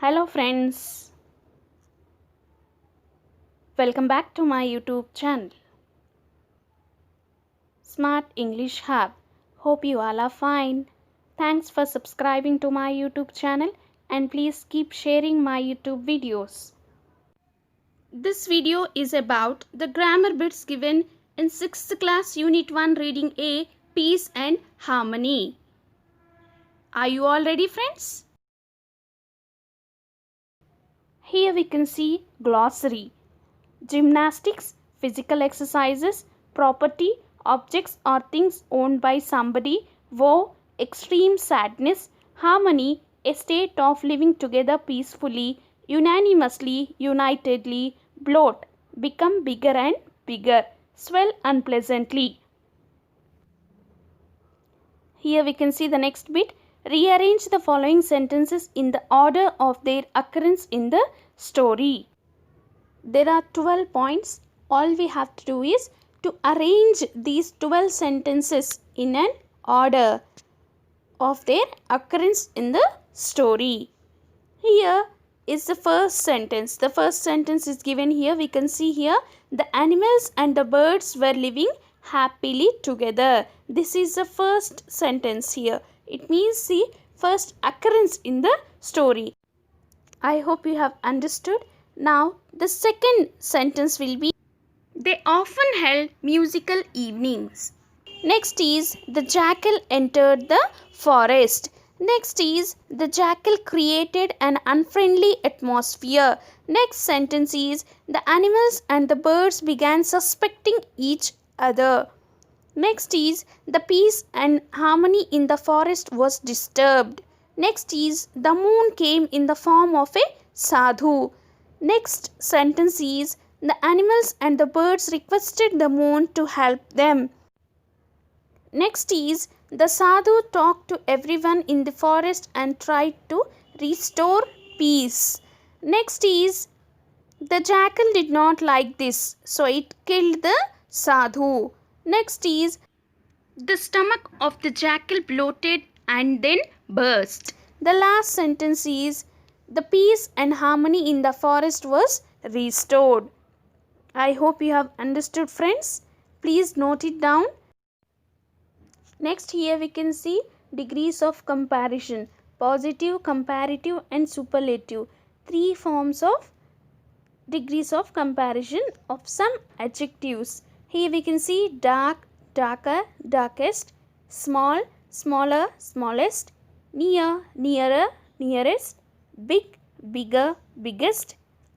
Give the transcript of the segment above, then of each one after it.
Hello friends, welcome back to my YouTube channel Smart English Hub. Hope you all are fine. Thanks for subscribing to my YouTube channel and please keep sharing my YouTube videos. This video is about the grammar bits given in 6th class Unit 1 Reading A, Peace and Harmony. Are you all ready friends? Here we can see glossary. Gymnastics, physical exercises, property, objects or things owned by somebody, woe, extreme sadness, harmony, a state of living together peacefully, unanimously, unitedly, bloat, become bigger and bigger, swell unpleasantly. Here we can see the next bit. Rearrange the following sentences in the order of their occurrence in the story. There are 12 points. All we have to do is to arrange these 12 sentences in an order of their occurrence in the story. Here is the first sentence. The first sentence is given here. We can see here the animals and the birds were living happily together. This is the first sentence here. It means the first occurrence in the story. I hope you have understood. Now the second sentence will be they often held musical evenings. Next is the jackal entered the forest. Next is the jackal created an unfriendly atmosphere. Next sentence is the animals and the birds began suspecting each other. Next is the peace and harmony in the forest was disturbed. Next is the moon came in the form of a sadhu. Next sentence is the animals and the birds requested the moon to help them. Next is the sadhu talked to everyone in the forest and tried to restore peace. Next is the jackal did not like this, so it killed the sadhu. Next is the stomach of the jackal bloated and then burst. The last sentence is the peace and harmony in the forest was restored. I hope you have understood friends. Please note it down. Next here we can see degrees of comparison. Positive, comparative and superlative. Three forms of degrees of comparison of some adjectives. Here we can see dark, darker, darkest, small, smaller, smallest, near, nearer, nearest, big, bigger, biggest,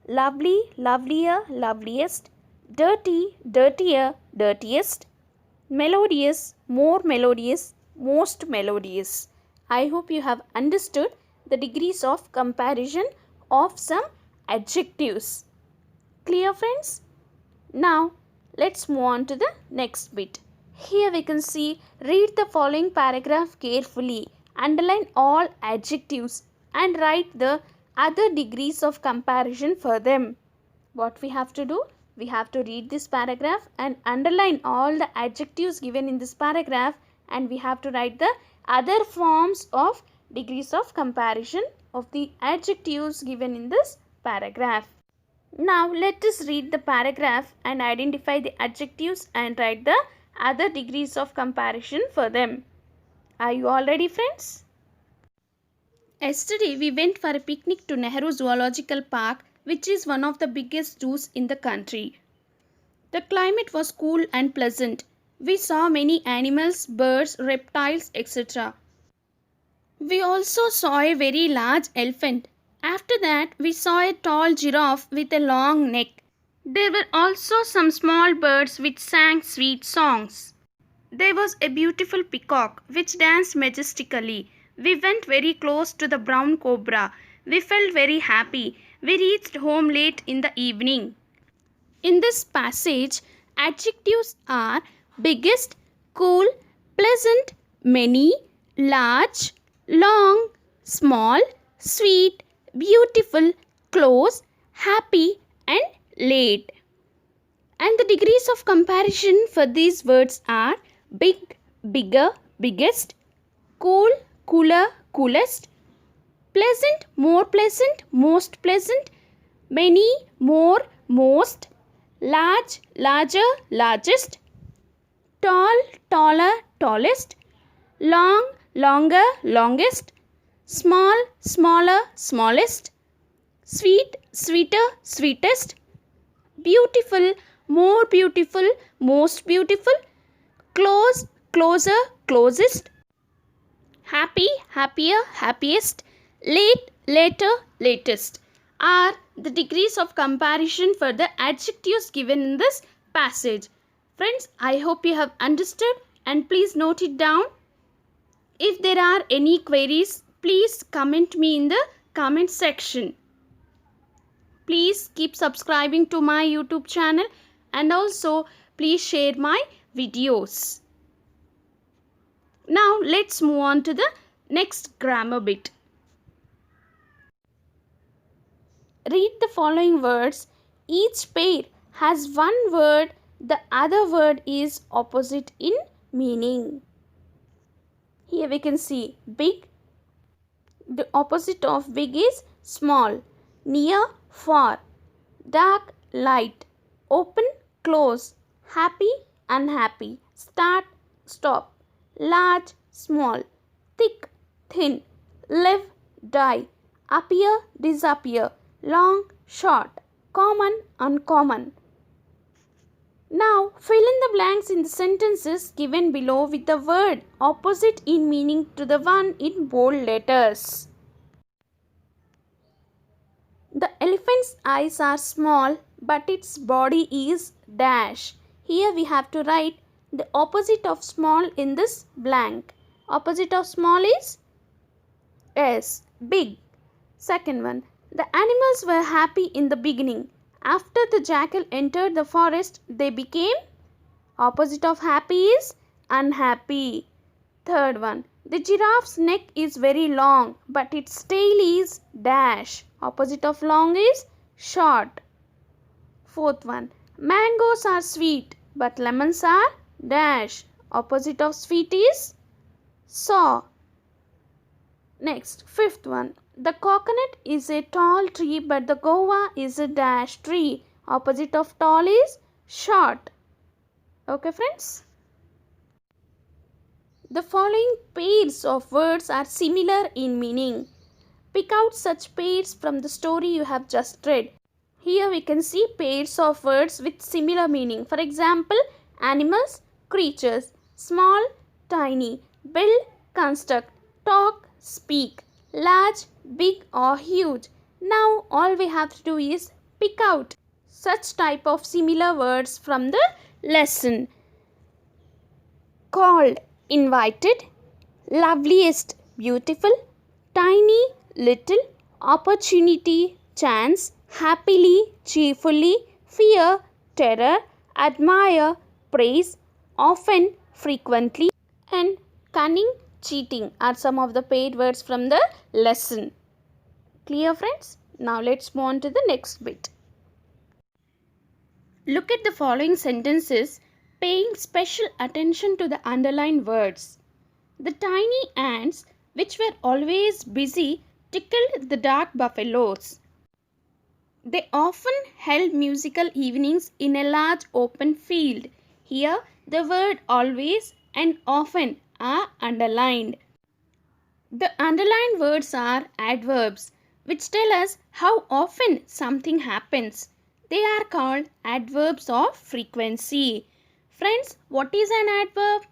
lovely, lovelier, loveliest, dirty, dirtier, dirtiest, melodious, more melodious, most melodious. I hope you have understood the degrees of comparison of some adjectives. Clear friends? Now let's move on to the next bit. Here we can see read the following paragraph carefully. Underline all adjectives and write the other degrees of comparison for them. What we have to do? We have to read this paragraph and underline all the adjectives given in this paragraph, and we have to write the other forms of degrees of comparison of the adjectives given in this paragraph. Now let us read the paragraph and identify the adjectives and write the other degrees of comparison for them. Are you all ready friends? Yesterday we went for a picnic to Nehru Zoological Park, which is one of the biggest zoos in the country. The climate was cool and pleasant. We saw many animals, birds, reptiles, etc. We also saw a very large elephant. After that, we saw a tall giraffe with a long neck. There were also some small birds which sang sweet songs. There was a beautiful peacock which danced majestically. We went very close to the brown cobra. We felt very happy. We reached home late in the evening. In this passage, adjectives are biggest, cool, pleasant, many, large, long, small, sweet, beautiful, close, happy and late. And the degrees of comparison for these words are big, bigger, biggest, cool, cooler, coolest, pleasant, more pleasant, most pleasant, many, more, most, large, larger, largest, tall, taller, tallest, long, longer, longest, small, smaller, smallest, sweet, sweeter, sweetest, beautiful, more beautiful, most beautiful, close, closer, closest, happy, happier, happiest, late, later, latest are the degrees of comparison for the adjectives given in this passage. Friends, I hope you have understood and please note it down. If there are any queries, please comment me in the comment section. Please keep subscribing to my YouTube channel and also please share my videos. Now let's move on to the next grammar bit. Read the following words. Each pair has one word, the other word is opposite in meaning. Here we can see big. The opposite of big is small. Near, far. Dark, light. Open, close. Happy, unhappy. Start, stop. Large, small. Thick, thin. Live, die. Appear, disappear. Long, short. Common, uncommon. Now fill in the blanks in the sentences given below with the word opposite in meaning to the one in bold letters. The elephant's eyes are small but its body is dash. Here we have to write the opposite of small in this blank. Opposite of small is S, big. Second one, the animals were happy in the beginning. After the jackal entered the forest, they became, opposite of happy is unhappy. Third one, the giraffe's neck is very long, but its tail is dash. Opposite of long is short. Fourth one, mangoes are sweet, but lemons are dash. Opposite of sweet is sour. Next, fifth one, the coconut is a tall tree, but the guava is a dash tree. Opposite of tall is short. Okay, friends? The following pairs of words are similar in meaning. Pick out such pairs from the story you have just read. Here we can see pairs of words with similar meaning. For example, animals, creatures, small, tiny, build, construct, talk, speak, large, big or huge. Now all we have to do is pick out such type of similar words from the lesson. Called, invited, loveliest, beautiful, tiny, little, opportunity, chance, happily, cheerfully, fear, terror, admire, praise, often, frequently, and cunning, cheating are some of the paid words from the lesson. Clear, friends? Now let's move on to the next bit. Look at the following sentences, paying special attention to the underlined words. The tiny ants, which were always busy, tickled the dark buffaloes. They often held musical evenings in a large open field. Here, the word always and often are underlined. The underlined words are adverbs, which tell us how often something happens. They are called adverbs of frequency. Friends, what is an adverb?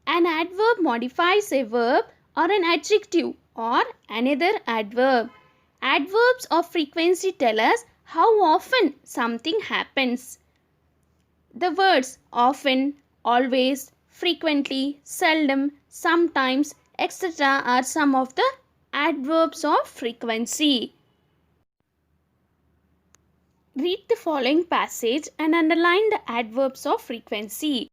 An adverb modifies a verb or an adjective or another adverb. Adverbs of frequency tell us how often something happens. The words often, always, frequently, seldom, sometimes, etc. are some of the adverbs of frequency. Read the following passage and underline the adverbs of frequency.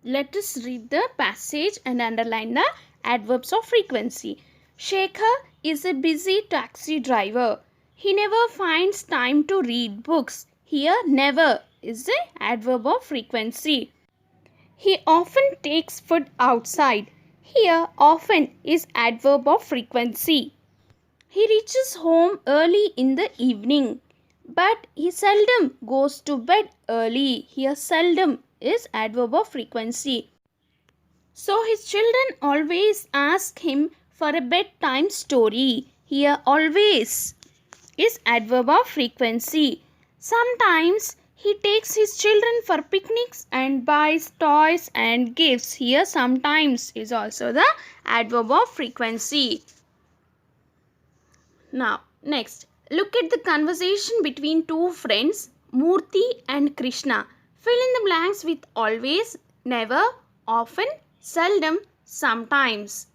Let us read the passage and underline the adverbs of frequency. Shekhar is a busy taxi driver. He never finds time to read books. Here, never is the adverb of frequency. He often takes food outside. Here, often is adverb of frequency. He reaches home early in the evening, but he seldom goes to bed early. Here seldom is adverb of frequency. So his children always ask him for a bedtime story. Here always is adverb of frequency. Sometimes he takes his children for picnics and buys toys and gifts. Here sometimes is also the adverb of frequency. Now, next, look at the conversation between two friends, Murthy and Krishna. Fill in the blanks with always, never, often, seldom, sometimes.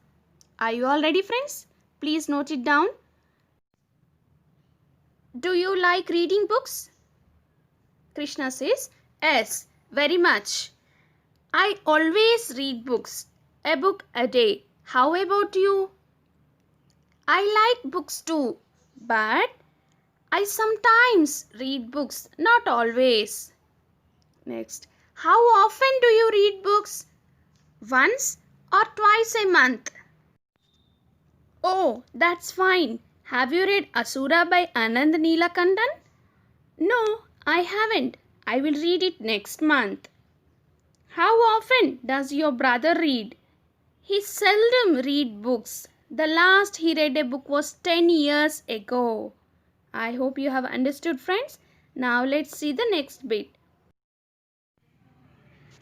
Are you all ready, friends? Please note it down. Do you like reading books? Krishna says, yes, very much. I always read books, a book a day. How about you? I like books too, but I sometimes read books, not always. Next, how often do you read books? Once or twice a month? Oh, that's fine. Have you read Asura by Anand Neelakandan? No, I haven't. I will read it next month. How often does your brother read? He seldom reads books. The last he read a book was 10 years ago. I hope you have understood, friends. Now let's see the next bit.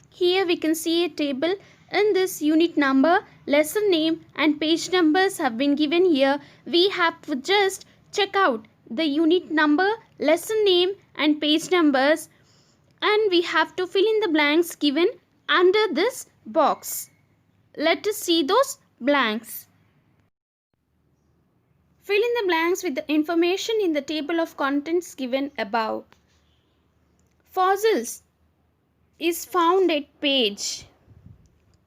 Here we can see a table. In this, unit number, lesson name and page numbers have been given here. We have to just check out the unit number, lesson name and page numbers, and we have to fill in the blanks given under this box. Let us see those blanks. Fill in the blanks with the information in the table of contents given above. Fossils is found at page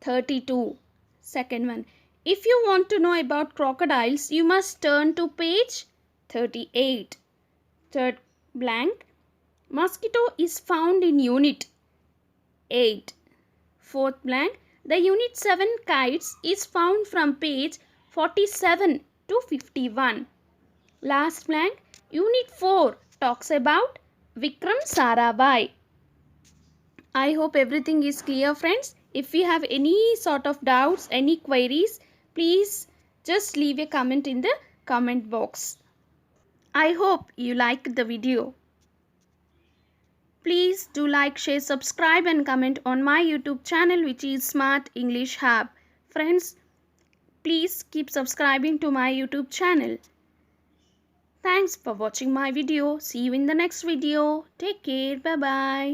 32. Second one. If you want to know about crocodiles, you must turn to page 38. Third blank. Mosquito is found in unit 8. Fourth blank. The unit 7 kites is found from page 47 to 51. Last blank. Unit 4 talks about Vikram Sarabhai. I hope everything is clear, friends. If you have any sort of doubts, any queries, please just leave a comment in the comment box. I hope you liked the video. Please do like, share, subscribe and comment on my YouTube channel, which is Smart English Hub. Friends, please keep subscribing to my YouTube channel. Thanks for watching my video. See you in the next video. Take care. Bye-bye.